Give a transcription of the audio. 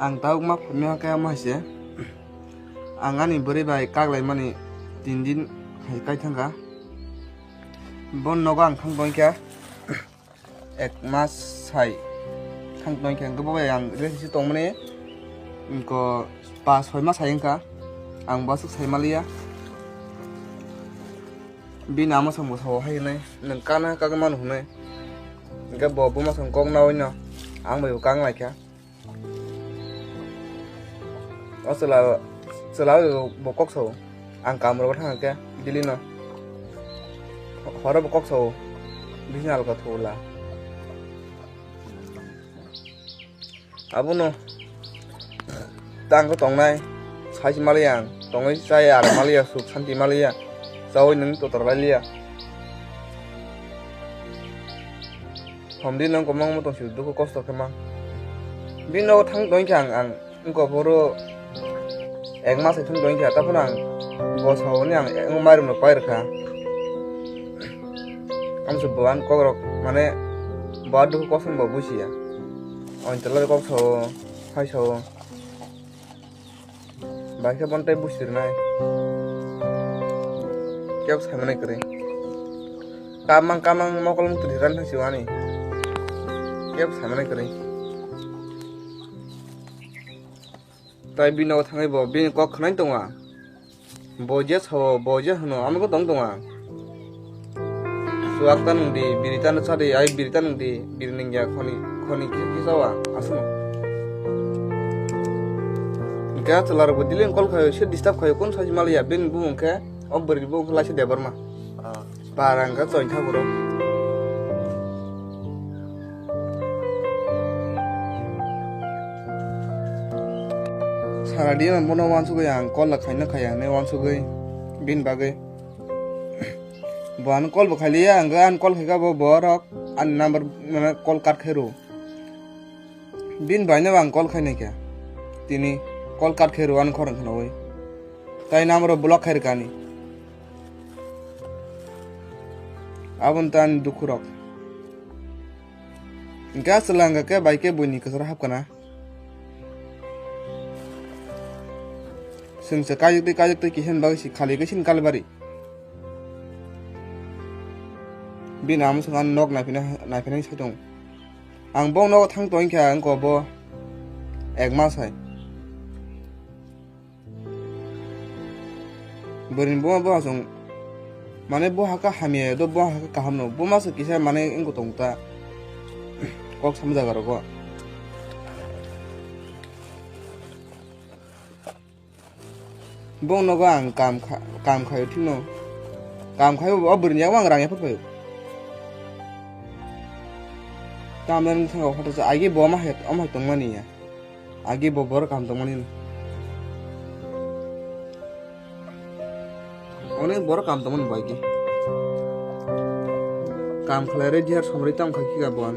Ang tahu mak punya kayak masih, angani beri baik kak lagi mani tindin hai kai tangga, bon nogang kang doi kya, ek mas hai kang doi kya gak boleh yang relasi tong mana, ingko pas hoi mas hai ingka, ang basuk hai malia, bi nama sama sama hai nih, nengkana kagak manu nih, gak bawa buma sengkong nawinnya, ang bayu kang lagi kya. Selalu bokok so, angka mereka thang ke, jadi no, orang bokok so, bisa alga thola. Abu no, tang ko tong nai, sai Malayang, tong nai saya ada Malaysia, suk santi Malaysia, jauh neng to terlalia. Hamdi nang komang mo tong siu duku kosto kemang. Bino thang doi kyang ang, engko boro ek mas itu doi kya tapi nang bos hau ni ang ngomai rumah pair kah kamu sebulan kok mana badu kosong babu sih ya on telah kok so hai so baiknya pantai busir nai kya usah mana kere kamang mau kalau tudiran sih wani kya usah mana kere tai bino thangai bo bin ko khnai tonga boje so boje hno ame ko tong tonga suaktan di biritan sade ai biritan di birning ya khoni ki sawa asno ga telar bodilen kol khayo se disturb khayo kon saji malia bin bumung ke obberi bo khla se debar ma parang ka join thaburo Sara dia mana wan sugai yang call lah kayaknya kayaknya wan sugai bin bagai buan call bukai dia anggan call kaya borok an number mana call card kero bin banyak bang call kayaknya kya tini call card kero an korang kena woi tay number block kaya kani abun tan dukurok enggak selangga ke baiknya bunyi keserahap kana Sengse kajak tu kihen bagi kali kesin kalbari. Bin am sengan nok naifina sadong. Ang bong nok thang toin kya ang ko bo ek mas hai. Berin bo asong mane bo haka hamie do bo haka kahamno bo mas kisah mane ingko tongta kok samja garo ko. Bong no gang kam khayo thino kam khayo obur nya wang rang ya phayo tamen thang ko ta agi bo ma het am tong mani ya agi bo bor kam tong mani onek bor kam tong mani bagi kam khlare diar somritam khaki ga bo